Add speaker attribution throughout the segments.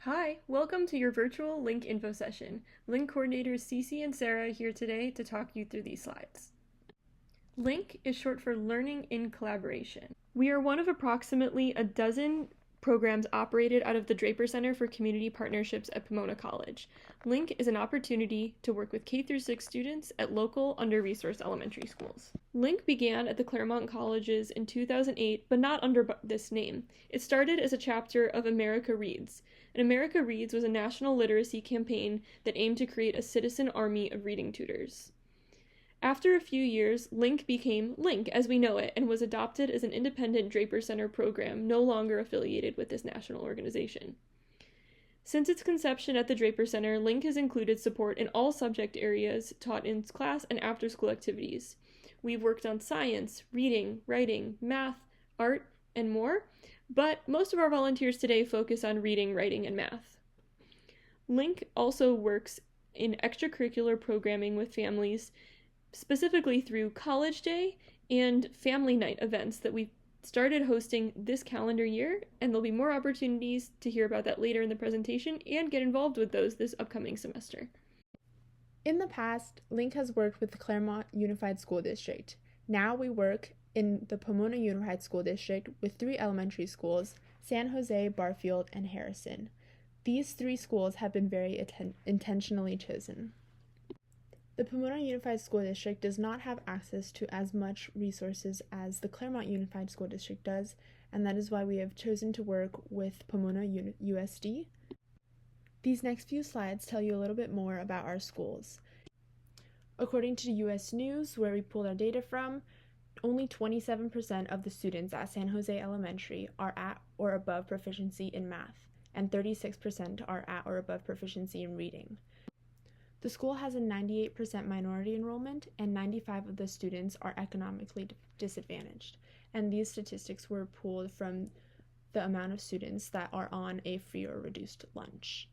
Speaker 1: Hi, welcome to your virtual LINC info session. LINC coordinators Cece and Sarah here today to talk you through these slides. LINC is short for Learning in Collaboration. We are one of approximately a dozen programs operated out of the Draper Center for Community Partnerships at Pomona College. LINC is an opportunity to work with K-6 students at local under-resourced elementary schools. LINC began at the Claremont Colleges in 2008, but not under this name. It started as a chapter of America Reads. And America Reads was a national literacy campaign that aimed to create a citizen army of reading tutors. After a few years, LINC became LINC as we know it and was adopted as an independent Draper Center program no longer affiliated with this national organization. Since its conception at the Draper Center, LINC has included support in all subject areas taught in class and after-school activities. We've worked on science, reading, writing, math, art, and more, but most of our volunteers today focus on reading, writing, and math. LINC also works in extracurricular programming with families, specifically through College Day and Family Night events that we've started hosting this calendar year, and there'll be more opportunities to hear about that later in the presentation and get involved with those this upcoming semester.
Speaker 2: In the past, LINC has worked with the Claremont Unified School District. Now we work in the Pomona Unified School District with 3 elementary schools, San Jose, Barfield, and Harrison. These 3 schools have been very intentionally chosen. The Pomona Unified School District does not have access to as much resources as the Claremont Unified School District does, and that is why we have chosen to work with Pomona USD. These next few slides tell you a little bit more about our schools. According to US News, where we pulled our data from, only 27% of the students at San Jose Elementary are at or above proficiency in math, and 36% are at or above proficiency in reading. The school has a 98% minority enrollment, and 95% of the students are economically disadvantaged. And these statistics were pulled from the amount of students that are on a free or reduced lunch.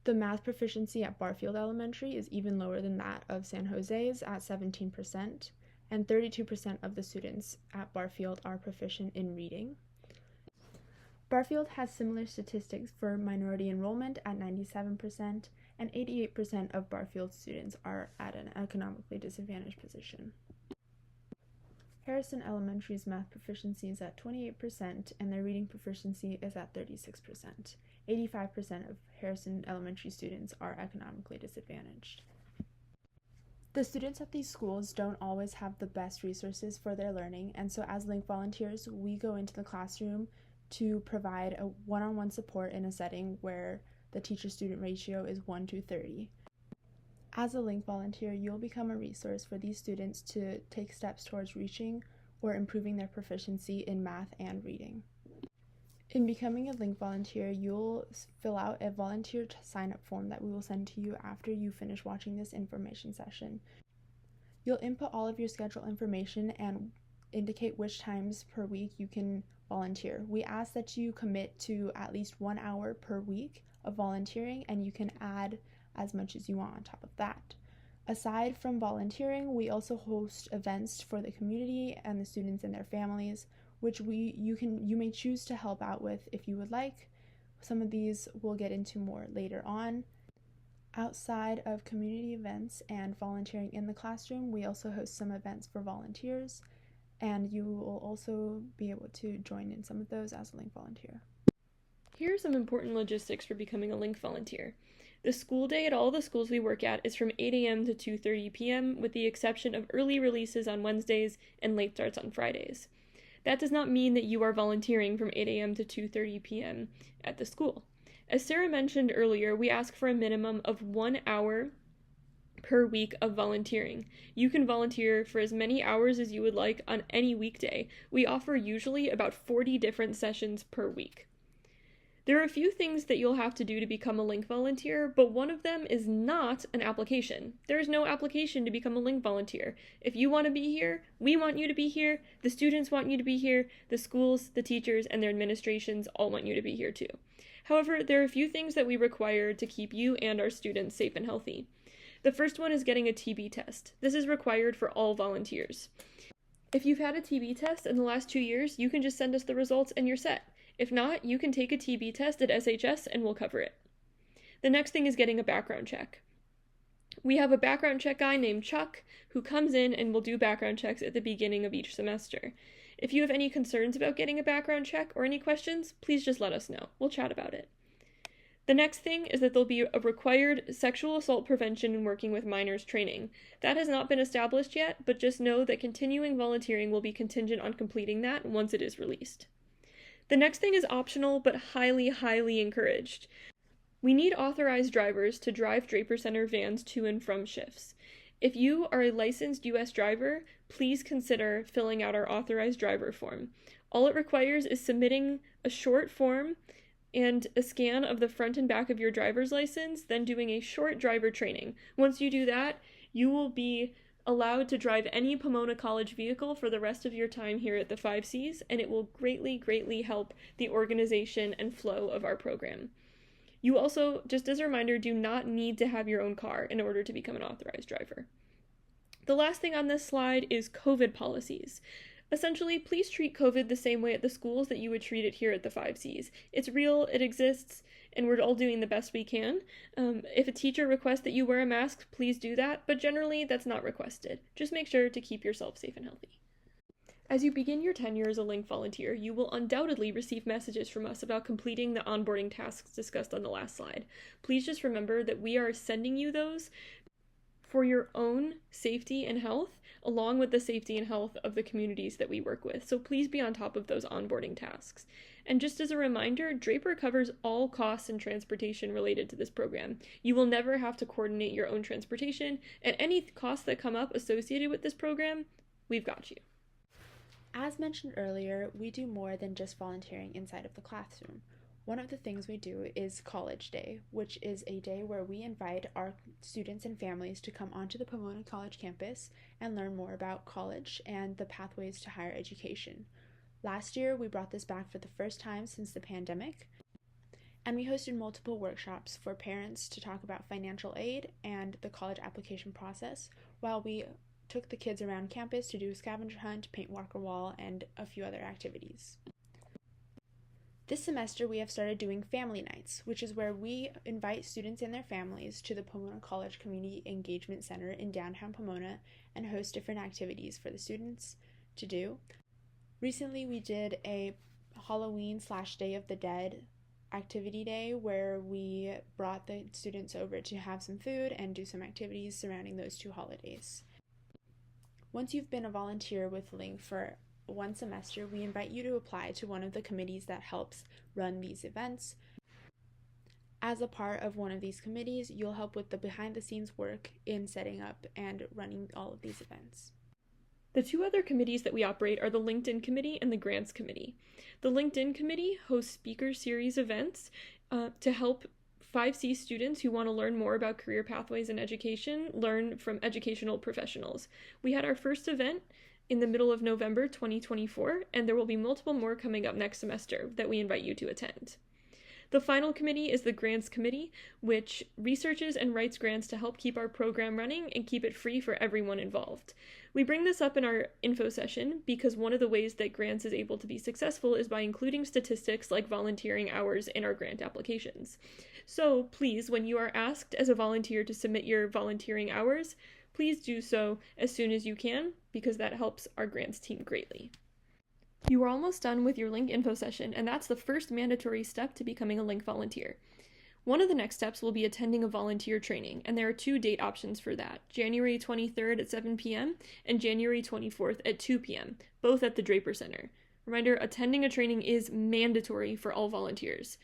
Speaker 2: The math proficiency at Barfield Elementary is even lower than that of San Jose's at 17%, and 32% of the students at Barfield are proficient in reading. Barfield has similar statistics for minority enrollment at 97%, and 88% of Barfield students are at an economically disadvantaged position. Harrison Elementary's math proficiency is at 28%, and their reading proficiency is at 36%. 85% of Harrison Elementary students are economically disadvantaged. The students at these schools don't always have the best resources for their learning, and so as LINC volunteers, we go into the classroom to provide a one-on-one support in a setting where the teacher-student ratio is 1:30. As a LINC volunteer, you'll become a resource for these students to take steps towards reaching or improving their proficiency in math and reading. In becoming a LINC volunteer, you'll fill out a volunteer sign-up form that we will send to you after you finish watching this information session. You'll input all of your schedule information and indicate which times per week you can volunteer. We ask that you commit to at least 1 hour per week of volunteering, and you can add as much as you want on top of that. Aside from volunteering, we also host events for the community and the students and their families, which you may choose to help out with if you would like. Some of these we'll get into more later on. Outside of community events and volunteering in the classroom, we also host some events for volunteers, and you will also be able to join in some of those as a LINC volunteer.
Speaker 1: Here are some important logistics for becoming a LINC volunteer. The school day at all the schools we work at is from 8 a.m. to 2:30 p.m. with the exception of early releases on Wednesdays and late starts on Fridays. That does not mean that you are volunteering from 8 a.m. to 2:30 p.m. at the school. As Sarah mentioned earlier, we ask for a minimum of 1 hour per week of volunteering. You can volunteer for as many hours as you would like on any weekday. We offer usually about 40 different sessions per week. There are a few things that you'll have to do to become a LINC volunteer, but one of them is not an application. There is no application to become a LINC volunteer. If you want to be here, we want you to be here, the students want you to be here, the schools, the teachers, and their administrations all want you to be here too. However, there are a few things that we require to keep you and our students safe and healthy. The first one is getting a TB test. This is required for all volunteers. If you've had a TB test in the last 2 years, you can just send us the results and you're set. If not, you can take a TB test at SHS and we'll cover it. The next thing is getting a background check. We have a background check guy named Chuck who comes in and will do background checks at the beginning of each semester. If you have any concerns about getting a background check or any questions, please just let us know. We'll chat about it. The next thing is that there'll be a required sexual assault prevention and working with minors training. That has not been established yet, but just know that continuing volunteering will be contingent on completing that once it is released. The next thing is optional, but highly, highly encouraged. We need authorized drivers to drive Draper Center vans to and from shifts. If you are a licensed U.S. driver, please consider filling out our authorized driver form. All it requires is submitting a short form and a scan of the front and back of your driver's license, then doing a short driver training. Once you do that, you will be allowed to drive any Pomona College vehicle for the rest of your time here at the 5Cs, and it will greatly, greatly help the organization and flow of our program. You also, just as a reminder, do not need to have your own car in order to become an authorized driver. The last thing on this slide is COVID policies. Essentially, please treat COVID the same way at the schools that you would treat it here at the 5Cs. It's real, it exists, and we're all doing the best we can. If a teacher requests that you wear a mask, please do that, but generally that's not requested. Just make sure to keep yourself safe and healthy. As you begin your tenure as a LINC volunteer, you will undoubtedly receive messages from us about completing the onboarding tasks discussed on the last slide. Please just remember that we are sending you those for your own safety and health, along with the safety and health of the communities that we work with. So please be on top of those onboarding tasks. And just as a reminder, Draper covers all costs and transportation related to this program. You will never have to coordinate your own transportation, and any costs that come up associated with this program, we've got you.
Speaker 2: As mentioned earlier, we do more than just volunteering inside of the classroom. One of the things we do is College Day, which is a day where we invite our students and families to come onto the Pomona College campus and learn more about college and the pathways to higher education. Last year, we brought this back for the first time since the pandemic, and we hosted multiple workshops for parents to talk about financial aid and the college application process, while we took the kids around campus to do a scavenger hunt, paint Walker Wall, and a few other activities. This semester, we have started doing family nights, which is where we invite students and their families to the Pomona College Community Engagement Center in downtown Pomona and host different activities for the students to do. Recently, we did a Halloween/Day of the Dead activity day where we brought the students over to have some food and do some activities surrounding those two holidays. Once you've been a volunteer with LINC for one semester, we invite you to apply to one of the committees that helps run these events. As a part of one of these committees, you'll help with the behind-the-scenes work in setting up and running all of these events.
Speaker 1: The two other committees that we operate are the LinkedIn Committee and the Grants Committee. The LinkedIn Committee hosts speaker series events to help 5C students who want to learn more about career pathways in education learn from educational professionals. We had our first event in the middle of November 2024, and there will be multiple more coming up next semester that we invite you to attend. The final committee is the Grants Committee, which researches and writes grants to help keep our program running and keep it free for everyone involved. We bring this up in our info session because one of the ways that grants is able to be successful is by including statistics like volunteering hours in our grant applications. So please, when you are asked as a volunteer to submit your volunteering hours, please do so as soon as you can because that helps our grants team greatly. You are almost done with your LINC info session, and that's the first mandatory step to becoming a LINC volunteer. One of the next steps will be attending a volunteer training, and there are 2 date options for that, January 23rd at 7 p.m. and January 24th at 2 p.m., both at the Draper Center. Reminder, attending a training is mandatory for all volunteers.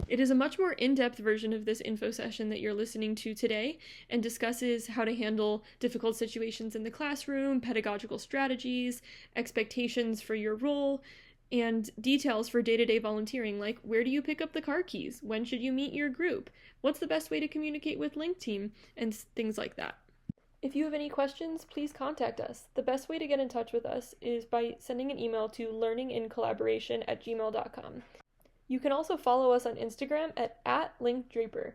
Speaker 1: It is a much more in-depth version of this info session that you're listening to today and discusses how to handle difficult situations in the classroom, pedagogical strategies, expectations for your role, and details for day-to-day volunteering, like where do you pick up the car keys? When should you meet your group? What's the best way to communicate with LINC team? And things like that. If you have any questions, please contact us. The best way to get in touch with us is by sending an email to learningincollaboration@gmail.com. You can also follow us on Instagram at @LincDraper.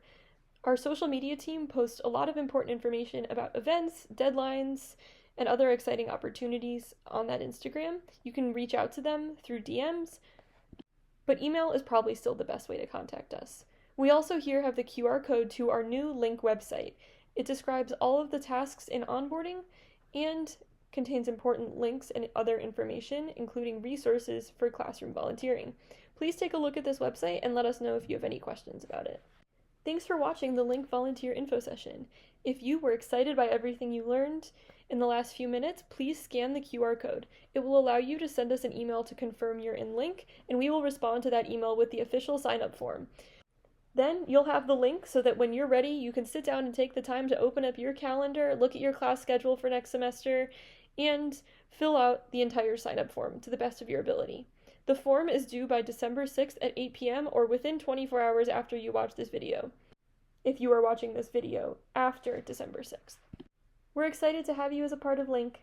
Speaker 1: Our social media team posts a lot of important information about events, deadlines, and other exciting opportunities on that Instagram. You can reach out to them through DMs, but email is probably still the best way to contact us. We also here have the QR code to our new LINC website. It describes all of the tasks in onboarding and contains important links and other information, including resources for classroom volunteering. Please take a look at this website and let us know if you have any questions about it. Thanks for watching the LINC Volunteer Info Session. If you were excited by everything you learned in the last few minutes, please scan the QR code. It will allow you to send us an email to confirm you're in LINC, and we will respond to that email with the official sign-up form. Then you'll have the link so that when you're ready, you can sit down and take the time to open up your calendar, look at your class schedule for next semester, and fill out the entire sign-up form to the best of your ability. The form is due by December 6th at 8 p.m. or within 24 hours after you watch this video, if you are watching this video after December 6th. We're excited to have you as a part of LINC.